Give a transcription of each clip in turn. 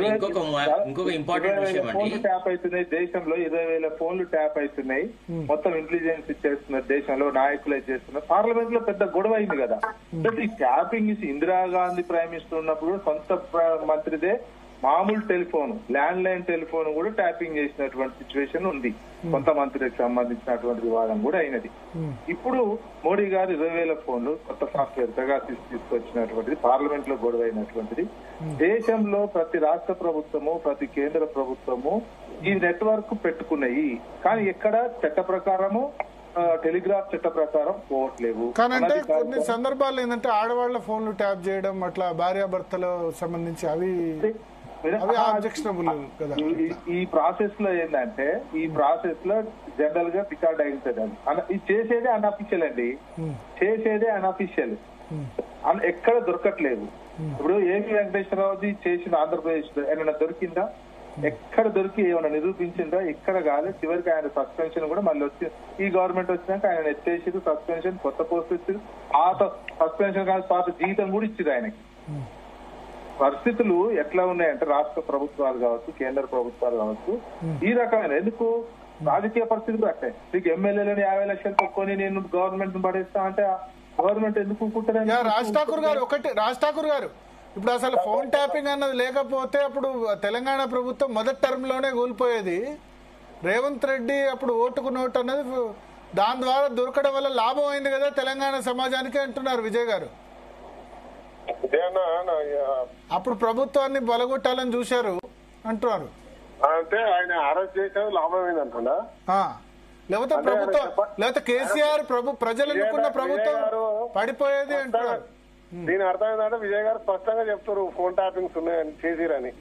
ఇంకొక ఇంపార్టెంట్ విషయం అండి, ట్యాప్ అవుతున్నాయి దేశంలో, 20,000 ఫోన్లు ట్యాప్ అవుతున్నాయి. మొత్తం ఇంటెలిజెన్స్ చేస్తున్నారు దేశంలో, నాయకులు చేస్తున్నారు. పార్లమెంట్ లో పెద్ద గొడవ అయింది కదా. ఈ ట్యాపింగ్ ఇందిరాగాంధీ ప్రైమ్ మినిస్టర్ ఉన్నప్పుడు సొంత మంత్రిదే మామూలు టెలిఫోన్, ల్యాండ్ లైన్ టెలిఫోన్ కూడా ట్యాపింగ్ చేసినటువంటి సిచ్యువేషన్ ఉంది. కొంత మంత్రికి సంబంధించినటువంటి వివాదం కూడా అయినది. ఇప్పుడు మోడీ గారు 20,000 ఫోన్లు కొత్త సాఫ్ట్వేర్ పెగాసిస్ తీసుకొచ్చినటువంటిది పార్లమెంట్ లో గొడవ అయినటువంటిది. దేశంలో ప్రతి రాష్ట్ర ప్రభుత్వము, ప్రతి కేంద్ర ప్రభుత్వము ఈ నెట్వర్క్ పెట్టుకున్నాయి. కానీ ఎక్కడ చట్ట ప్రకారము, టెలిగ్రాఫ్ చట్ట ప్రకారం పోవట్లేవు. కానంటే కొన్ని సందర్భాల్లో ఏంటంటే ఆడవాళ్ల ఫోన్లు ట్యాప్ చేయడం, అట్లా భార్యాభర్తలు సంబంధించి అవి ఆబ్జెక్షనబుల్ కదా. ఈ ప్రాసెస్ లో ఏంటంటే, ఈ ప్రాసెస్ లో జనరల్ గా రికార్డ్ అయింది. ఇది చేసేదే అన్అఫీషియల్ అండి, చేసేదే అన్అఫీషియల్, ఎక్కడ దొరకట్లేదు. ఇప్పుడు ఏపీ వెంకటేశ్వరరావుది చేసిన ఆంధ్రప్రదేశ్ లో ఏమైనా దొరికిందా? ఎక్కడ దొరికి ఏమైనా నిరూపించిందా? ఎక్కడ కాదు. చివరికి ఆయన సస్పెన్షన్ కూడా మళ్ళీ వచ్చి ఈ గవర్నమెంట్ వచ్చినాక ఆయన ఎత్తేసి సస్పెన్షన్, కొత్త పోస్ట్ ఇచ్చారు. పాత సస్పెన్షన్ కాదు, పాత జీతం కూడా ఇచ్చారు ఆయనకి. పరిస్థితులు ఎట్లా ఉన్నాయంటే రాష్ట్ర ప్రభుత్వాలు కావచ్చు, కేంద్ర ప్రభుత్వాలు కావచ్చు, ఈ రకమైన ఎందుకు రాజకీయ పరిస్థితులు అట్టే. నీకు ఎమ్మెల్యేలను 50 లక్షలు తక్కువని నేను గవర్నమెంట్ పడేస్తా అంటే గవర్నమెంట్ ఎందుకు కుంటారని. రాజ్ ఠాకూర్ గారు ఇప్పుడు అసలు ఫోన్ ట్యాపింగ్ అన్నది లేకపోతే అప్పుడు తెలంగాణ ప్రభుత్వం మొదటి టర్మ్ లోనే కోల్పోయేది. రేవంత్ రెడ్డి అప్పుడు ఓటుకు నోటు అన్నది దాని ద్వారా దొరకడం వల్ల లాభం అయింది కదా తెలంగాణ సమాజానికి అంటున్నారు విజయ్ గారు. అప్పుడు ప్రభుత్వాన్ని బలగొట్టాలని చూశారు అంటున్నారు. అంటే ఆయన అరెస్ట్ చేసేది లాభమైంది అంటున్నా, లేకపోతే ప్రభుత్వం, లేకపోతే కేసీఆర్ ప్రజలు ఎన్నుకున్న ప్రభుత్వం పడిపోయేది అంటున్నారు. దీని అర్థం ఏంటంటే విజయ్ గారు స్పష్టంగా చెప్తారు ఫోన్ ట్యాపింగ్స్ ఉన్నాయని, చేసిరని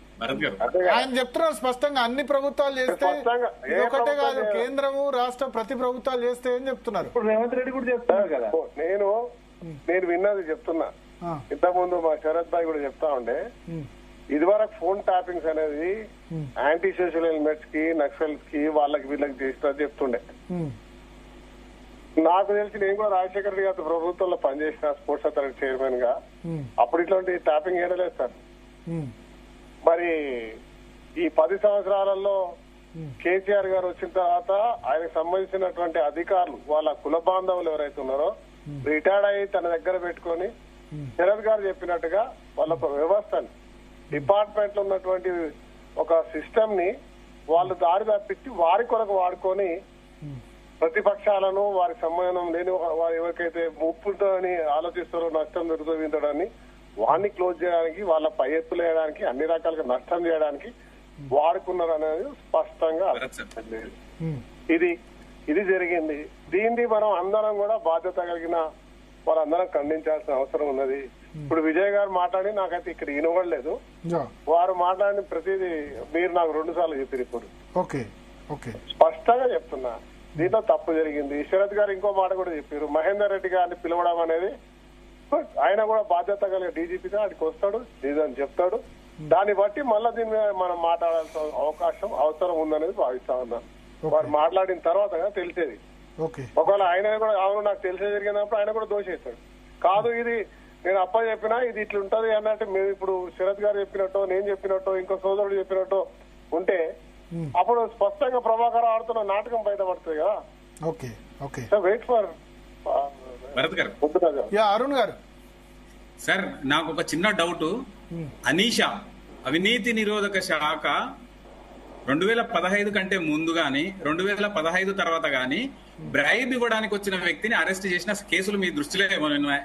ఆయన చెప్తున్నారు స్పష్టంగా. అన్ని ప్రభుత్వాలు చేస్తే ఒకటే కాదు, కేంద్రము రాష్ట్ర ప్రతి ప్రభుత్వాలు చేస్తే అని చెప్తున్నారు. ఇప్పుడు రేవంత్ రెడ్డి కూడా చెప్తున్నారు కదా. నేను విన్నది చెప్తున్నా. ఇంతకుముందు మా శరత్ భాయ్ కూడా చెప్తా ఉండే, ఇదివరకు ఫోన్ ట్యాపింగ్స్ అనేది యాంటీ సోషల్ ఎలిమెంట్స్ కి, నక్సల్స్ కి, వాళ్ళకి వీళ్ళకి చేసినట్టు చెప్తుండే. నాకు తెలిసి నేను కూడా రాజశేఖర రెడ్డి గారి ప్రభుత్వంలో పనిచేసిన స్పోర్ట్స్ అథారిటీ చైర్మన్ గా, అప్పుడు ఇట్లాంటి ట్యాపింగ్ ఏడలేదు సార్. మరి ఈ 10 సంవత్సరాలలో కేసీఆర్ గారు వచ్చిన తర్వాత ఆయనకు సంబంధించినటువంటి అధికారులు, వాళ్ళ కుల బాంధవులు ఎవరైతే ఉన్నారో రిటైర్డ్ అయ్యి తన దగ్గర పెట్టుకొని శరత్ గారు చెప్పినట్టుగా వాళ్ళ ఒక వ్యవస్థని, డిపార్ట్మెంట్ లో ఉన్నటువంటి ఒక సిస్టమ్ ని వాళ్ళు దారి తప్పించి వారి కొరకు వాడుకొని ప్రతిపక్షాలను, వారి సంబంధం లేని వారు ఎవరికైతే ముప్పుంటుందని ఆలోచిస్తారో, నష్టం జరుగుతుందని వారిని క్లోజ్ చేయడానికి, వాళ్ళ పై ఎత్తులు వేయడానికి, అన్ని రకాలుగా నష్టం చేయడానికి వాడుకున్నారు అనేది స్పష్టంగా ఇది జరిగింది. దీన్ని మనం అందరం కూడా బాధ్యత కలిగిన వారందరం ఖండించాల్సిన అవసరం ఉన్నది. ఇప్పుడు విజయ్ గారు మాట్లాడి నాకైతే ఇక్కడ వినవడలేదు. వారు మాట్లాడిన ప్రతిదీ మీరు నాకు 2 సార్లు చెప్పారు. ఇప్పుడు స్పష్టంగా చెప్తున్నా, దీంట్లో తప్పు జరిగింది. శరత్ గారు ఇంకో మాట కూడా చెప్పారు, మహేందర్ రెడ్డి గారిని పిలవడం అనేది ఆయన కూడా బాధ్యత కలిగిన డీజీపీగా అక్కడికి వస్తాడు, అని చెప్తాడు. దాన్ని బట్టి మళ్ళా దీని మీద మనం మాట్లాడాల్సిన అవసరం ఉందనేది భావిస్తా ఉన్నాను. వారు మాట్లాడిన తర్వాత తెలిసేది. ఒకవేళ ఆయన కూడా అవును నాకు తెలిసే జరిగినప్పుడు ఆయన కూడా దోషేస్తాడు. కాదు ఇది నేను అప్ప చెప్పినా ఇది ఇట్లుంటది అన్నట్టు మేము ఇప్పుడు శరత్ గారు చెప్పినట్టు, నేను చెప్పినట్టు, ఇంకో సోదరుడు చెప్పినట్టు ఉంటే అప్పుడు స్పష్టంగా ప్రభాకర్ ఆడుతున్న నాటకం బయటపడుతుంది కదా. వెయిట్ ఫర్ అరుణ్ గారు. సార్ నాకు ఒక చిన్న డౌట్. అనీషా అవినీతి నిరోధక శాఖ 2015 కంటే ముందు గాని 2015 తర్వాత గాని బ్రైబ్ ఇవ్వడానికి వచ్చిన వ్యక్తిని అరెస్ట్ చేసిన కేసులు మీ దృష్టిలో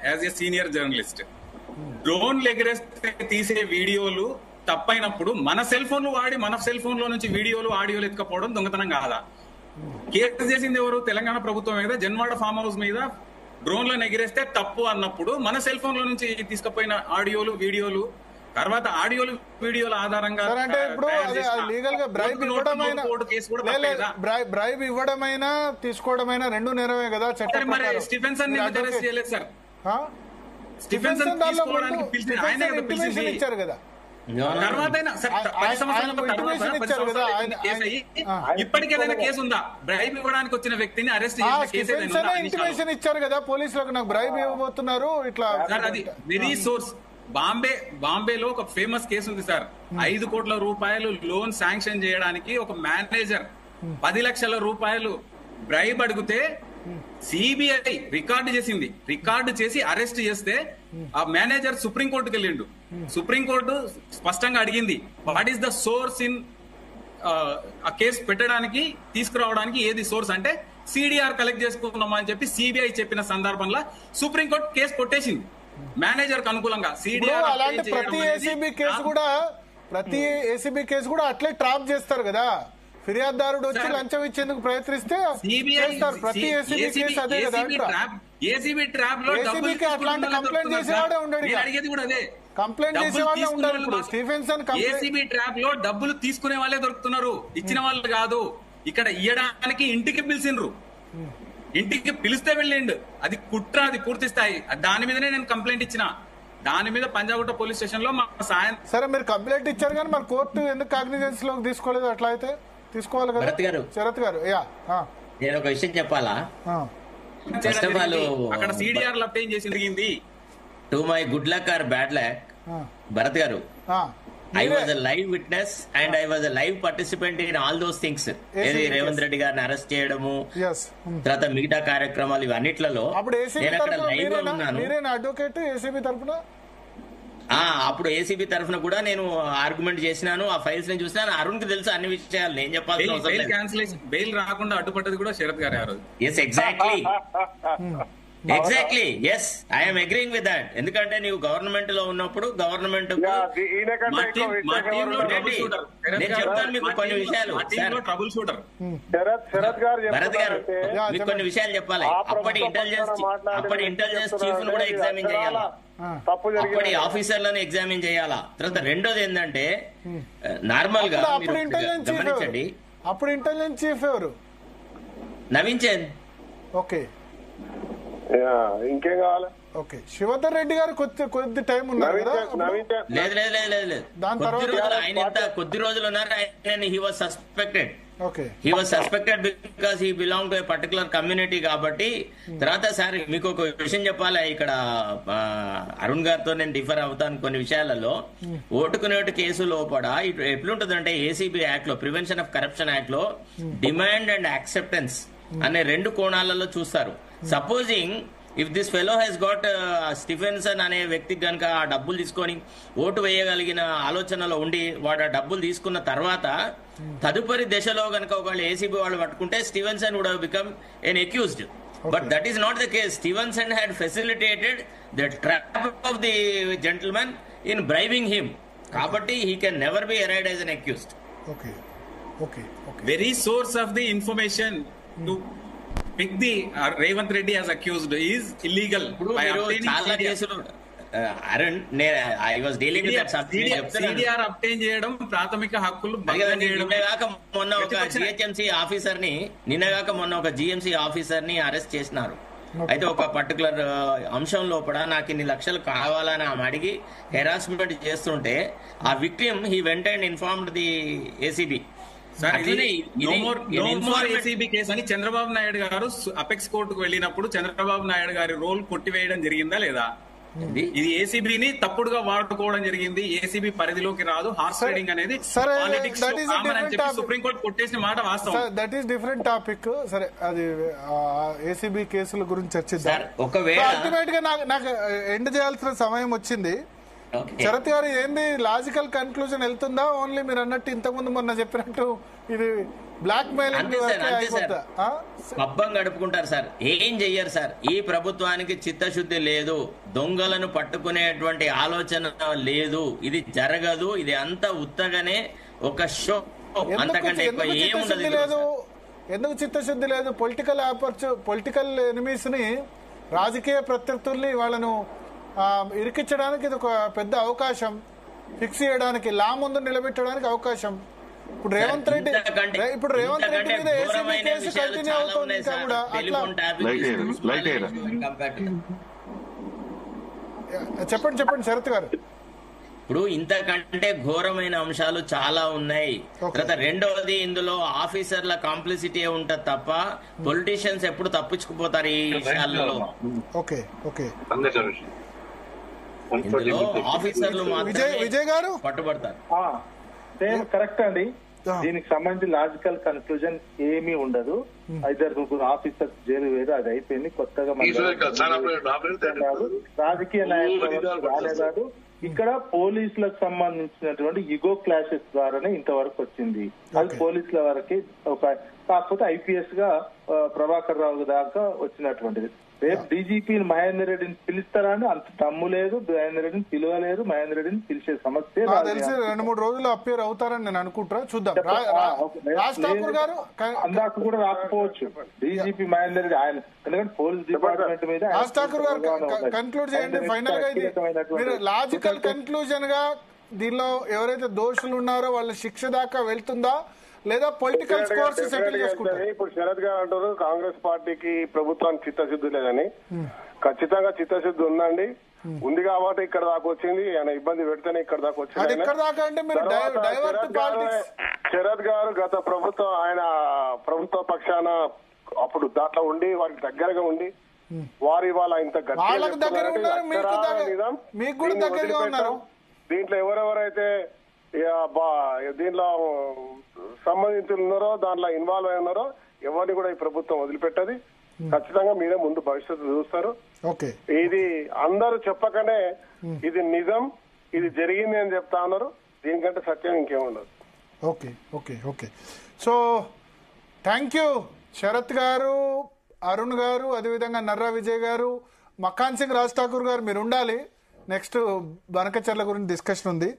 యాజ్ ఏ సీనియర్ జర్నలిస్ట్, డ్రోన్లు ఎగరేస్తే తీసే వీడియోలు తప్పైనప్పుడు మన సెల్ ఫోన్లు వాడి మన సెల్ ఫోన్ లో నుంచి వీడియోలు, ఆడియోలు ఎత్తుకపోవడం దొంగతనం కాదా? కేసు చేసింది ఎవరు? తెలంగాణ ప్రభుత్వం మీద. జన్వాడ ఫామ్ హౌస్ మీద డ్రోన్లను ఎగిరేస్తే తప్పు అన్నప్పుడు మన సెల్ ఫోన్ లో నుంచి తీసుకుపోయిన ఆడియోలు, వీడియోలు, తర్వాత ఆడియోలు, వీడియోల ఆధారంగా అంటే ఇప్పుడు లీగల్ గా బ్రైబ్ ఇవ్వడమైనా తీసుకోవడమైనా 2 నేరమే కదా. మరి స్టీఫెన్సన్ అరెస్ట్ చేయలేదు సార్. స్టీఫెన్సన్ ఇచ్చారు కదా. ఇప్పటికేదైనా కేసు ఉందా? బ్రైబ్ ఇవ్వడానికి వచ్చిన వ్యక్తిని అరెస్ట్ ఇంటిమేషన్ ఇచ్చారు కదా పోలీసులకు, నాకు బ్రైబ్ ఇవ్వబోతున్నారు ఇట్లా. అది వెరీ సోర్స్ బాంబేలో ఒక ఫేమస్ కేసు ఉంది సార్. 5 కోట్ల రూపాయలు లోన్ శాంక్షన్ చేయడానికి ఒక మేనేజర్ 10 లక్షల రూపాయలు బ్రైబ్ అడిగితే సిబిఐ రికార్డు చేసింది. రికార్డు చేసి అరెస్ట్ చేస్తే ఆ మేనేజర్ సుప్రీంకోర్టుకి వెళ్ళిండు. సుప్రీంకోర్టు స్పష్టంగా అడిగింది, what is the source in ఆ కేసు పెట్టడానికి తీసుకురావడానికి ఏది సోర్స్ అంటే సిడిఆర్ కలెక్ట్ చేసుకున్నామా అని చెప్పి సిబిఐ చెప్పిన సందర్భంలో సుప్రీంకోర్టు కేసు కొట్టేసింది మేనేజర్ కు అనుకూలంగా. సిడిఆర్ అలాంటి ప్రతి ఏసీబీ కేసు కూడా అట్లే ట్రాప్ చేస్తారు కదా. ఫిర్యాదుదారుడు వచ్చి లంచం ఇచ్చేందుకు ప్రయత్నిస్తే ప్రతి ఏసీబీ కేసు అదే కదా. ఏసీబీ ట్రాప్ లో అట్లాంటి కంప్లైంట్ చేసేవాడే ఉండడు. అడిగేది కూడా అదే, కంప్లైంట్ చేసేవాడే ఉండరు. ఇప్పుడు స్టీఫెన్సన్ ఏసీబీ ట్రాప్ లో డబ్బులు తీసుకునే వాళ్ళే దొరుకుతున్నారు, ఇచ్చిన వాళ్ళు కాదు. ఇక్కడ ఇయ్యడానికి ఇంటికి పిలిచిండ్రు, ఇంటికి పిలిస్తే వెళ్ళిండు. అది కుట్ర, అది పూర్తి స్థాయి. దాని మీదనే నేను కంప్లైంట్ ఇచ్చిన. దాని మీద పంజాగుట్ట పోలీస్ స్టేషన్ లో మా సాయం. సరే, మీరు కంప్లైంట్ ఇచ్చారు కానీ మరి కోర్టు ఎందుకు కాగ్నిజెన్స్ లోకి తీసుకోలేదు? అట్లా అయితే తీసుకోవాలి కదా. శరత్ గారు, నేను ఒక విషయం చెప్పాలా? ఫస్ట్ ఆఫ్ ఆల్ అక్కడ సిడిఆర్ అప్టైన్ చేసి జరిగింది. To my good luck or bad luck, Bharat garu, I was a live witness and I was a live participant in all those things. ఏది రేవంత్ రెడ్డి గారిని అరెస్ట్ చేయడము, తర్వాత మిగతా కార్యక్రమాలు ఇవన్నిట్లలో నేను అక్కడ లైవ్ గా ఉన్నాను. అడ్వకేట్ ఏసీబీ తరఫున అప్పుడు ఏసీబీ తరఫున కూడా నేను ఆర్గ్యుమెంట్ చేసినాను. ఆ ఫైల్స్ నేను చూసినాను. అరుణ్ కి తెలుసు అన్ని విషయాలు, నేను చెప్పాల్సిన అవసరం లేదు. బెయిల్ రాకుండా అడ్డుపడ్డది కూడా Sharat garu. Yes, exactly, yes, I'm agreeing with that. ఎందుకంటే నీవు గవర్నమెంట్ లో ఉన్నప్పుడు గవర్నమెంట్ నేను చెప్తాను మీకు కొన్ని విషయాలు. భరత్ గారు, మీకు కొన్ని విషయాలు చెప్పాలి. అప్పటి ఇంటెలిజెన్స్ చీఫ్ ను కూడా ఎగ్జామిన్ చేయాలా, అప్పటి ఆఫీసర్లను ఎగ్జామిన్ చేయాలా. తర్వాత రెండోది ఏంటంటే నార్మల్ గా గమనించండి, అప్పుడు ఇంటెలిజెన్స్ చీఫ్ ఎవరు? నవీన్ చంద్. ఓకే, ఇంకేం కావాలి? ఓకే, శివధర్ రెడ్డి గారు కొద్ది టైం ఉన్నారు కదా? లేదు, కొద్ది రోజులు ఉన్నారు. ఆయన he was suspected. He was suspected because he belonged to a particular community కాబట్టి. తర్వాత సార్ మీకు ఒక విషయం చెప్పాలి. ఇక్కడ అరుణ్ గారితో నేను డిఫర్ అవుతాను కొన్ని విషయాలలో. ఓటుకునేటు కేసు లోపల ఎట్లుంటుందంటే ఏసీబీ యాక్ట్ లో, ప్రివెన్షన్ ఆఫ్ కరప్షన్ యాక్ట్ లో డిమాండ్ అండ్ యాక్సెప్టెన్స్ అనే 2 కోణాలలో చూస్తారు. Supposing if this fellow he's got Stephenson అనే వ్యక్తికి కనుక ఆ డబ్బులు తీసుకొని ఓటు వేయగలిగిన ఆలోచనలో ఉండి వాడు ఆ డబ్బులు తీసుకున్న తర్వాత తదుపరి దశలో కనుక ఒకళ్ళు ఏసీబీ వాళ్ళు పట్టుకుంటే Stevenson would have become an accused. But that is not the case. Stevenson had facilitated the trap of the gentlemen in bribing him. కాబట్టి he can never be arrayed as an accused. Very source of the information to pick the Revanth Reddy as accused is illegal. చాలా కేసులు Arun, I was dealing with that subject. CDR obtain చేయడం ప్రాథమిక హక్కులు నిన్నగాక మొన్న ఒక GHMC officer ని arrest చేసినారు. అయితే ఒక పర్టికులర్ అంశం లోపల నాకు ఇన్ని లక్షలు కావాలని ఆమె అడిగి హెరాస్మెంట్ చేస్తుంటే ఆ victim he went and informed the ACB. ACB case అని చంద్రబాబు నాయుడు గారు అపెక్స్ కోర్టుకు వెళ్ళినప్పుడు చంద్రబాబు నాయుడు గారి రోల్ కొట్టివేయడం జరిగిందా లేదా? ఇది ఏసీబీని తప్పుడుగా వాడుకోవడం జరిగింది. ఏసీబీ పరిధిలోకి రాదు. హార్స్ రైడింగ్ అనేది పాలిటిక్స్ సుప్రీంకోర్టు కొట్టేసిన మాట వాస్తవం. That is different topic. సరే, అది ఏసీబీ కేసుల గురించి చర్చిద్దాం. ఒకవేళ అల్టిమేట్ గా నాకు ఎండ్ చేయాల్సిన సమయం వచ్చింది. శరత్ గారు, ఏంది లాజికల్ కన్క్లూజన్ వెళ్తుందా? ఓన్లీ మీరు అన్నట్టు ఇంతకుముందు మొన్న చెప్పినట్టు ఇది బ్లాక్ మెయిలింగ్ పబ్బం గడుపుకుంటారు సార్, ఏం చెయ్యరు సార్. ఈ ప్రభుత్వానికి చిత్తశుద్ధి లేదు, దొంగలను పట్టుకునేటువంటి ఆలోచన లేదు, ఇది జరగదు, ఇది అంతా ఉత్తగానే ఒక షో, అంతకంటే ఎక్కువ ఏముండదు. ఎందుకు చిత్తశుద్ధి లేదు? పొలిటికల్ ఎనిమీస్ ని, రాజకీయ ప్రత్యర్థుల్ని వాళ్ళను ఇరికించడానికి ఇది ఒక పెద్ద అవకాశం, ఫిక్స్ చేయడానికి, లా ముందు నిలబెట్టడానికి అవకాశం. ఇప్పుడు రేవంత్ రెడ్డి మీద ఏసీబీ కేసు కంటిన్యూ అవుతుంది. ఇంకా కూడా అట్లా చెప్పండి శరత్ గారు. ఇప్పుడు ఇంతకంటే ఘోరమైన అంశాలు చాలా ఉన్నాయి. తర్వాత రెండవది, ఇందులో ఆఫీసర్ల కాంప్లిసిటీ ఉంటది తప్ప పొలిటీషియన్స్ ఎప్పుడు తప్పించుకుపోతారు ఈ విషయాలలో. ఇందులో ఆఫీసర్లు విజయ్ గారు పట్టుబడతారు. సేమ్ కరెక్ట్ అండి. దీనికి సంబంధించి లాజికల్ కన్క్లూజన్ ఏమీ ఉండదు. 5-6 ఆఫీసర్స్ జైలు వేరు, అది అయిపోయింది. కొత్తగా రాజకీయ నాయకులు రాలేదు. ఇక్కడ పోలీసులకు సంబంధించినటువంటి ఇగో క్లాషెస్ ద్వారానే ఇంతవరకు వచ్చింది. అది పోలీసుల వరకు కాకపోతే ఐపీఎస్ గా ప్రభాకర్ రావు దాకా వచ్చినటువంటిది. రేపు డీజీపీని మహేందర్ రెడ్డిని పిలుస్తారా అని అంత దమ్ము లేదు. మహేందర్ రెడ్డిని పిలవలేరు. మహేందర్ రెడ్డిని పిలిచే సమస్య తెలిసి 2-3 రోజులు అప్పేర్ అవుతారని నేను అనుకుంటా. చూద్దాం. అందాక కూడా రాకపోవచ్చు డీజీపీ మహేందర్ రెడ్డి ఆయన, ఎందుకంటే పోలీస్ డిపార్ట్మెంట్ మీద. రాజ్ ఠాకూర్ గారు కన్క్లూడ్ చేయండి ఫైనల్ గా. ఇది లాజికల్ కన్క్లూజన్ గా దీనిలో ఎవరైతే దోషులు ఉన్నారో వాళ్ళ శిక్ష దాకా వెళ్తుందా లేదా పొలిటికల్ స్కోర్స్ సెటిల్ చేసుకుంటారు? ఇప్పుడు శరత్ గారు అంటారు కాంగ్రెస్ పార్టీకి ప్రభుత్వానికి చిత్తశుద్ధి లేదని. ఖచ్చితంగా చిత్తశుద్ధి ఉందండి. ఉంది కాబట్టి ఇక్కడ దాకా వచ్చింది. ఆయన ఇబ్బంది పెడితేనే ఇక్కడ దాకా వచ్చింది. శరత్ గారు గత ప్రభుత్వం ఆయన ప్రభుత్వ పక్షాన అప్పుడు దాంట్లో ఉండి వారికి దగ్గరగా ఉండి వారి వాళ్ళ ఇంత దీంట్లో ఎవరెవరైతే దీంట్లో సంబంధితులు ఉన్నారో దాంట్లో ఇన్వాల్వ్ అయి ఉన్నారో ఎవరిని కూడా ఈ ప్రభుత్వం వదిలిపెట్టది. ఖచ్చితంగా మీరే ముందు భవిష్యత్తు చూస్తారు. ఇది అందరూ చెప్పకనే ఇది నిజం, ఇది జరిగింది అని చెప్తా ఉన్నారు. దీనికంటే సత్యం ఇంకేముండదు. Okay okay okay. So thank you Sharath garu, Arun గారు, అదేవిధంగా నర్రా విజయ్ గారు, మకాన్ సింగ్, రాజ్ ఠాకూర్ గారు మీరు ఉండాలి. నెక్స్ట్ బనకచర్ల గురించి డిస్కషన్ ఉంది.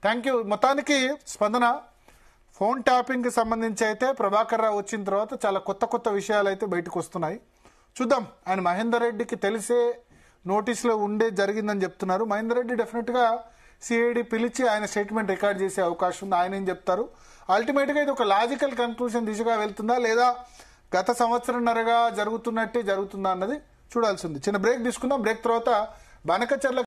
Thank you. మొత్తానికి స్పందన ఫోన్ ట్యాపింగ్ కి సంబంధించి అయితే ప్రభాకర్ రావు వచ్చిన తర్వాత చాలా కొత్త కొత్త విషయాలు అయితే బయటకు వస్తున్నాయి. చూద్దాం. ఆయన మహేందర్ రెడ్డికి తెలిసే నోటీసులో ఉండే జరిగిందని చెప్తున్నారు. మహేందర్ రెడ్డి డెఫినెట్ గా సిఐడి పిలిచి ఆయన స్టేట్మెంట్ రికార్డ్ చేసే అవకాశం ఉంది. ఆయన ఏం చెప్తారు? అల్టిమేట్ గా ఇది ఒక లాజికల్ కన్క్లూజన్ దిశగా వెళ్తుందా లేదా గత సంవత్సరంన్నరగా జరుగుతున్నట్టే జరుగుతుందా అన్నది చూడాల్సి ఉంది. చిన్న బ్రేక్ తీసుకుందాం. బ్రేక్ తర్వాత బనకచర్ల